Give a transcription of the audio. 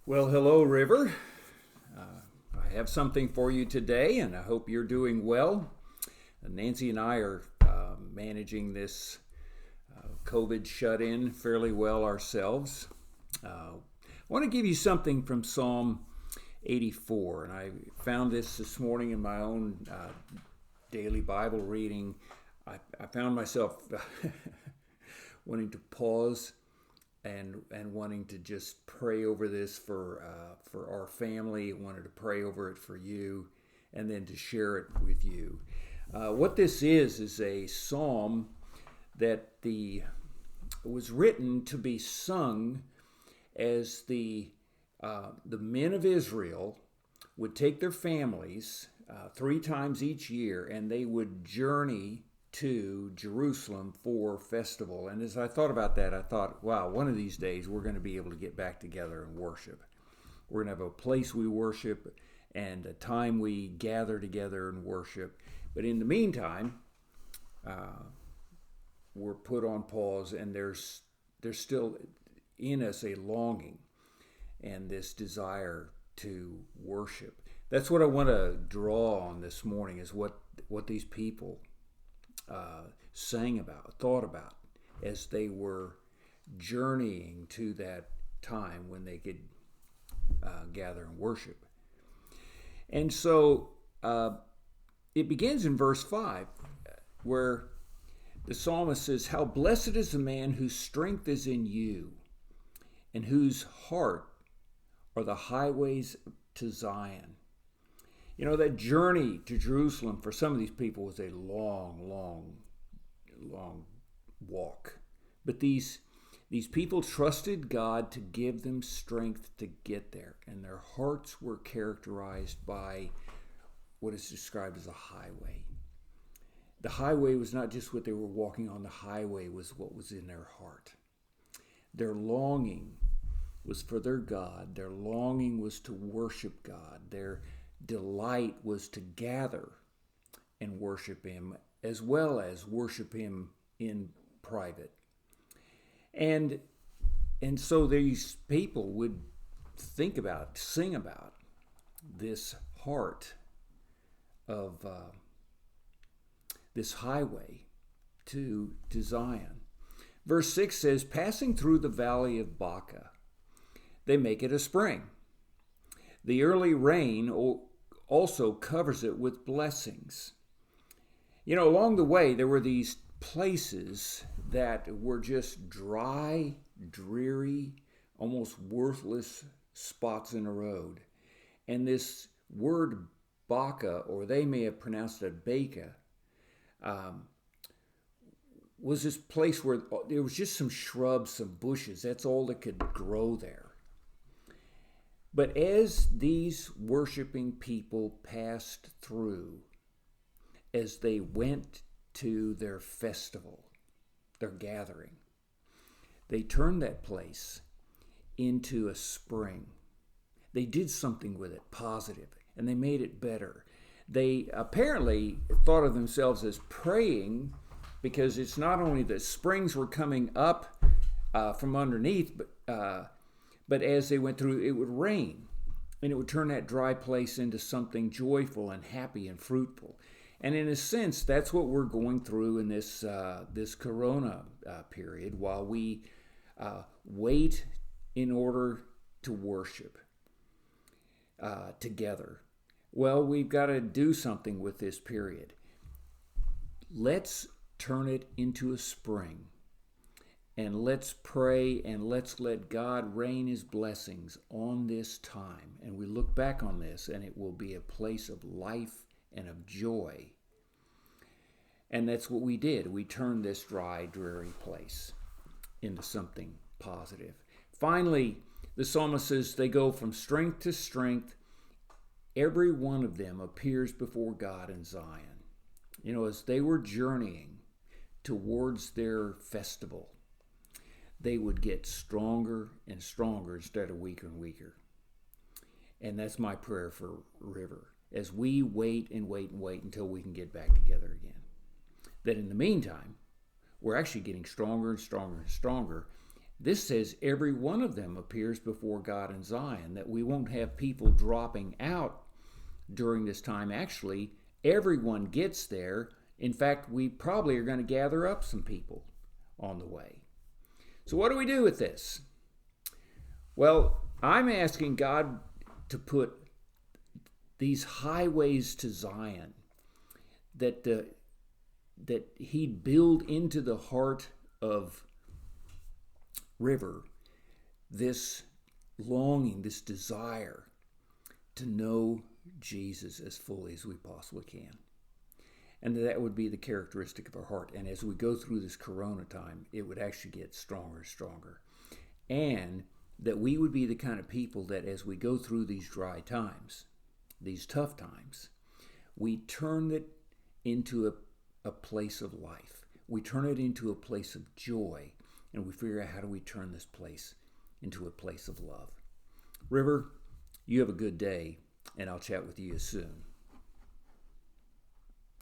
Well, hello, River. I have something for you today, and I hope you're doing well. Nancy and I are managing this COVID shut in fairly well ourselves. I want to give you something from Psalm 84, and I found this morning in my own daily Bible reading. I found myself wanting to pause and wanting to just pray over this for our family. Wanted to pray over it for you, and then to share it with you. What this is a psalm that was written to be sung as the men of Israel would take their families 3 times each year, and they would journey to Jerusalem for festival. And as I thought about that, I thought, wow, one of these days we're going to be able to get back together and worship. We're going to have a place we worship and a time we gather together and worship. But in the meantime, we're put on pause, and there's still in us a longing and this desire to worship. That's what I want to draw on this morning, is what these people sang about, thought about, as they were journeying to that time when they could gather and worship. And so it begins in verse 5, where the psalmist says, "How blessed is the man whose strength is in you, and whose heart are the highways to Zion." You know, that journey to Jerusalem for some of these people was a long, long, long walk. But these people trusted God to give them strength to get there. And their hearts were characterized by what is described as a highway. The highway was not just what they were walking on. The highway was what was in their heart. Their longing was for their God. Their longing was to worship God. Their delight was to gather and worship Him, as well as worship Him in private. And so these people would sing about this heart of this highway to Zion. Verse 6 says, "Passing through the valley of Baca, they make it a spring. The early rain also covers it with blessings." You know, along the way, there were these places that were just dry, dreary, almost worthless spots in a road. And this word Baca, or they may have pronounced it Baca, was this place where there was just some shrubs, some bushes. That's all that could grow there. But as these worshiping people passed through, as they went to their festival, their gathering, they turned that place into a spring. They did something with it positive, and they made it better. They apparently thought of themselves as praying, because it's not only that springs were coming up from underneath, but as they went through, it would rain, and it would turn that dry place into something joyful and happy and fruitful. And in a sense, that's what we're going through in this Corona period, while we wait in order to worship together. Well, we've got to do something with this period. Let's turn it into a spring. And let's pray, and let's let God rain His blessings on this time. And we look back on this, and it will be a place of life and of joy. And that's what we did. We turned this dry, dreary place into something positive. Finally, the psalmist says they go from strength to strength. Every one of them appears before God in Zion. You know, as they were journeying towards their festival, they would get stronger and stronger instead of weaker and weaker. And that's my prayer for River, as we wait and wait and wait until we can get back together again. That in the meantime, we're actually getting stronger and stronger and stronger, This says every one of them appears before God in Zion, that we won't have people dropping out during this time. Actually, everyone gets there. In fact, we probably are going to gather up some people on the way. So what do we do with this? Well, I'm asking God to put these highways to Zion, that he'd build into the heart of River this longing, this desire to know Jesus as fully as we possibly can. And that would be the characteristic of our heart. And as we go through this corona time, it would actually get stronger and stronger. And that we would be the kind of people that as we go through these dry times, these tough times, we turn it into a place of life. We turn it into a place of joy. And we figure out, how do we turn this place into a place of love? River, you have a good day, and I'll chat with you soon.